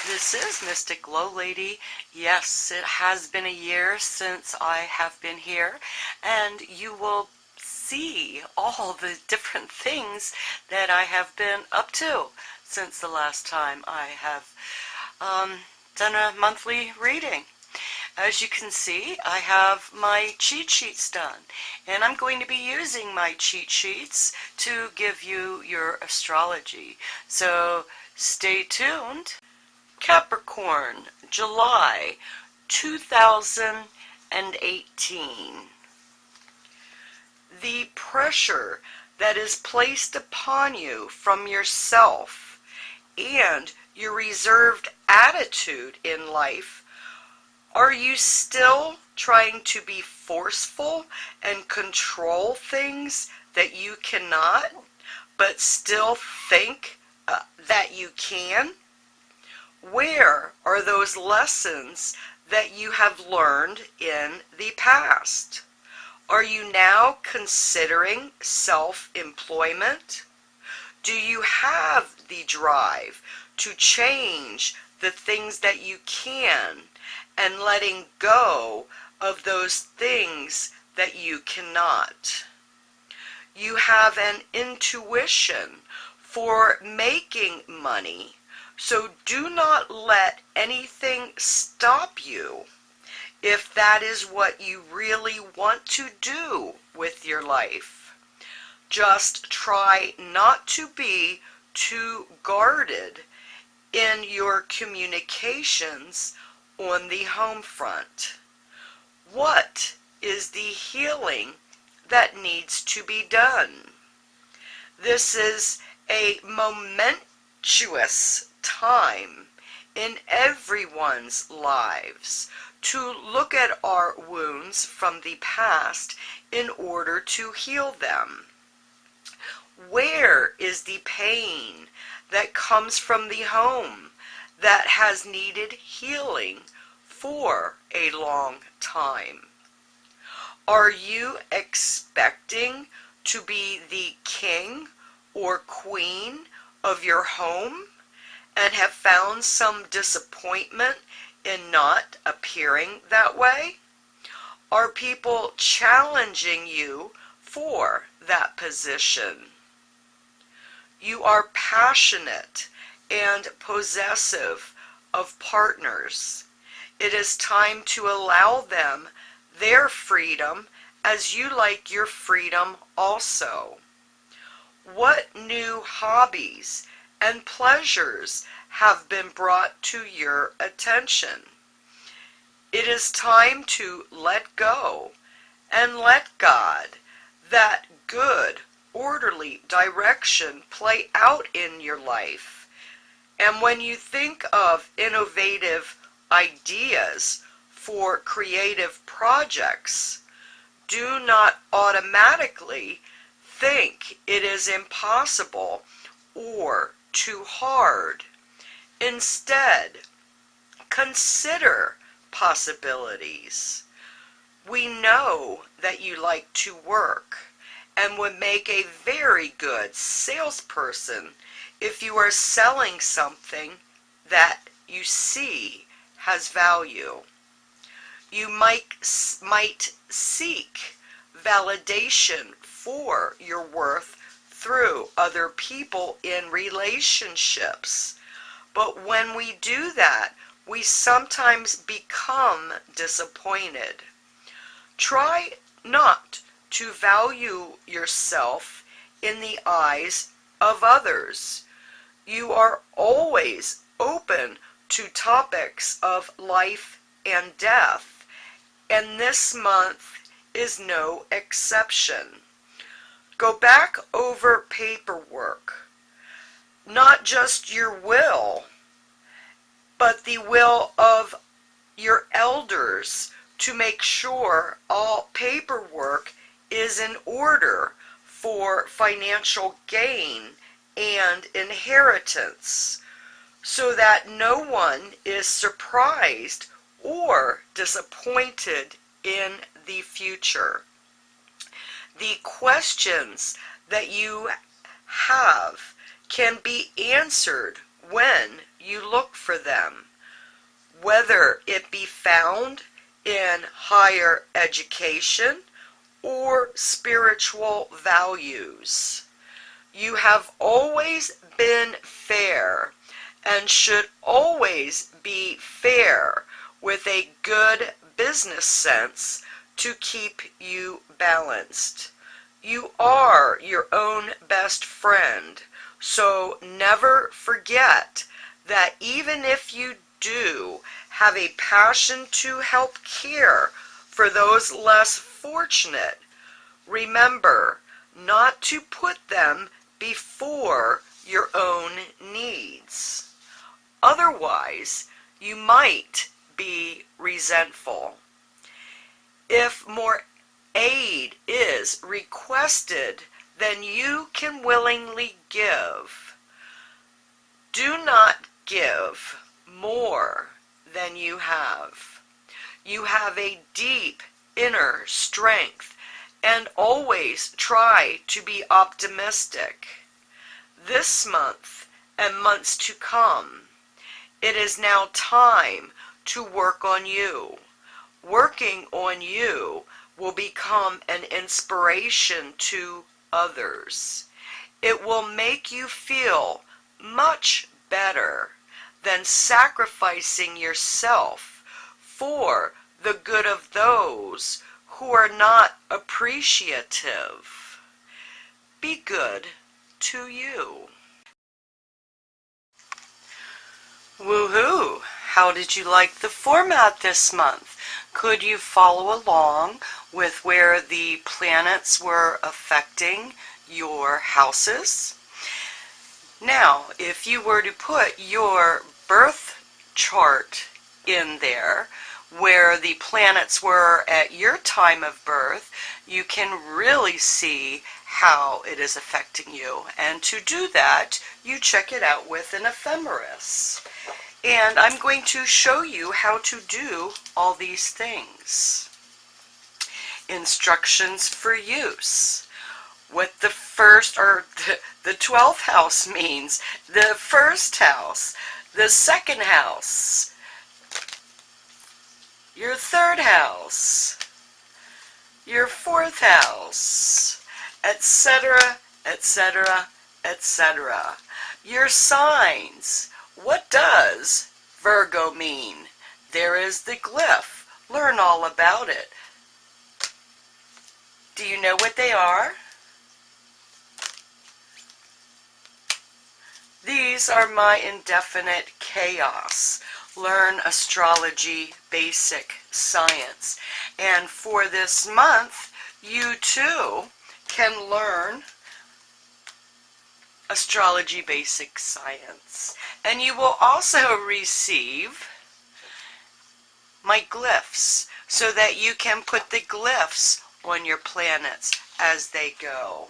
This is Mystic GLoLady. Yes, it has been a year since I have been here, and you will see all the different things that I have been up to since the last time I have done a monthly reading. As you can see, I have my cheat sheets done, and I'm going to be using my cheat sheets to give you your astrology. So stay tuned. Capricorn, July 2018. The pressure that is placed upon you from yourself and your reserved attitude in life, are you still trying to be forceful and control things that you cannot, but still think that you can? Where are those lessons that you have learned in the past? Are you now considering self-employment? Do you have the drive to change the things that you can and letting go of those things that you cannot? You have an intuition for making money. So do not let anything stop you if that is what you really want to do with your life. Just try not to be too guarded in your communications on the home front. What is the healing that needs to be done? This is a momentous time in everyone's lives to look at our wounds from the past in order to heal them. Where is the pain that comes from the home that has needed healing for a long time? Are you expecting to be the king or queen of your home and have found some disappointment in not appearing that way? Are people challenging you for that position? You are passionate and possessive of partners. It is time to allow them their freedom as you like your freedom also. What new hobbies and pleasures have been brought to your attention? It is time to let go and let God, that good, orderly direction, play out in your life. And when you think of innovative ideas for creative projects, do not automatically think it is impossible or too hard. Instead, consider possibilities. We know that you like to work and would make a very good salesperson if you are selling something that you see has value. You might seek validation for your worth through other people in relationships. But when we do that, we sometimes become disappointed. Try not to value yourself in the eyes of others. You are always open to topics of life and death, and this month is no exception. Go back over paperwork, not just your will, but the will of your elders, to make sure all paperwork is in order for financial gain and inheritance, so that no one is surprised or disappointed in the future. The questions that you have can be answered when you look for them, whether it be found in higher education or spiritual values. You have always been fair and should always be fair with a good business sense to keep you balanced. You are your own best friend, so never forget that even if you do have a passion to help care for those less fortunate, remember not to put them before your own needs. Otherwise, you might be resentful. If more aid is requested than you can willingly give, do not give more than you have. You have a deep inner strength and always try to be optimistic. This month and months to come, it is now time to work on you. Working on you will become an inspiration to others. It will make you feel much better than sacrificing yourself for the good of those who are not appreciative. Be good to you. Woohoo! How did you like the format this month? Could you follow along with where the planets were affecting your houses? Now, if you were to put your birth chart in there, where the planets were at your time of birth, you can really see how it is affecting you. And to do that, you check it out with an ephemeris. And I'm going to show you how to do all these things. Instructions for use. What the first or the 12th house means, the first house, the second house, your third house, your fourth house, etc., etc., etc. Your signs. What does Virgo mean? There is the glyph. Learn all about it. Do you know what they are? These are my indefinite chaos. Learn astrology, basic science. And for this month, you too can learn astrology, basic science. And you will also receive my glyphs so that you can put the glyphs on your planets as they go.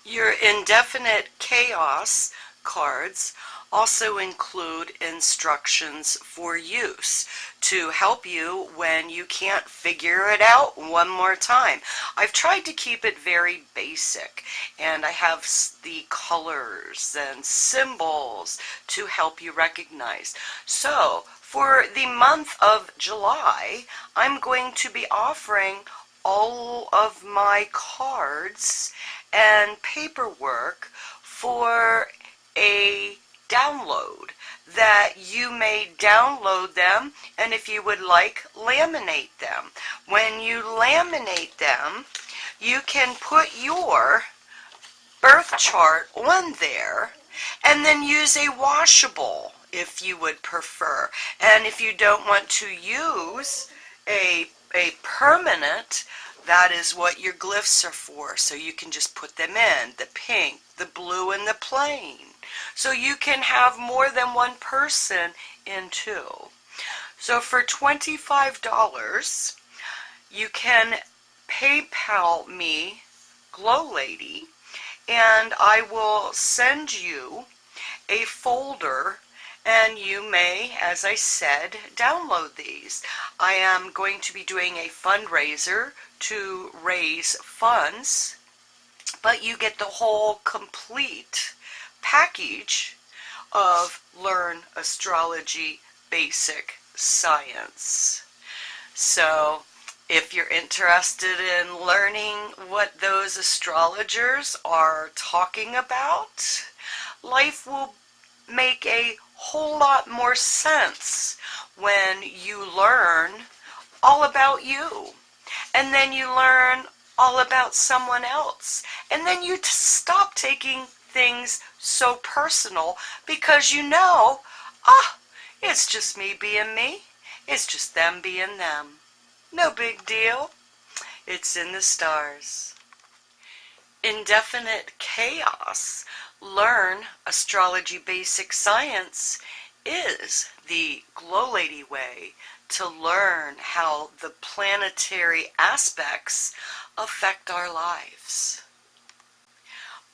Your indefinite chaos cards also include instructions for use to help you when you can't figure it out one more time. I've tried to keep it very basic, and I have the colors and symbols to help you recognize. So for the month of July, I'm going to be offering all of my cards and paperwork for a download, that you may download them, and if you would like, laminate them. When you laminate them, you can put your birth chart on there and then use a washable if you would prefer. And if you don't want to use a permanent, that is what your glyphs are for. So you can just put them in, the pink, the blue, and the plain. So you can have more than one person in too. So for $25, you can PayPal me, GLoLady, and I will send you a folder, and you may, as I said, download these. I am going to be doing a fundraiser to raise funds, but you get the whole complete package of Learn Astrology Basic Science. So if you're interested in learning what those astrologers are talking about, life will make a whole lot more sense when you learn all about you. And then you learn all about someone else. And then you stop taking things so personal because you know, it's just me being me. It's just them being them. No big deal. It's in the stars. Indefinite chaos. Learn Astrology Basic Science is the GLoLady way to learn how the planetary aspects affect our lives.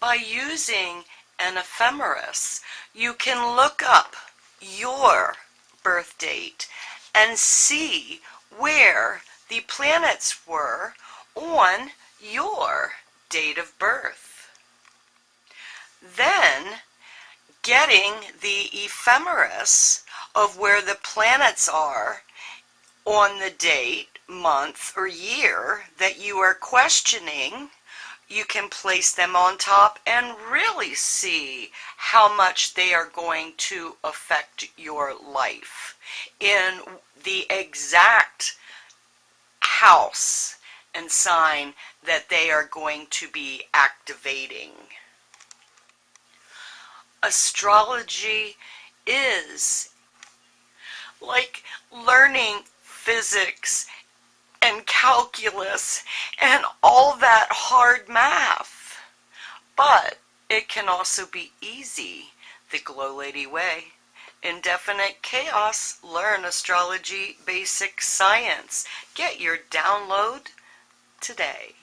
By using an ephemeris, you can look up your birth date and see where the planets were on your date of birth. Then, getting the ephemeris of where the planets are on the date, month, or year that you are questioning, you can place them on top and really see how much they are going to affect your life in the exact house and sign that they are going to be activating. Astrology is like learning physics and calculus and all that hard math. But it can also be easy, the GLoLady way. Indefinite chaos, learn astrology basic science. Get your download today.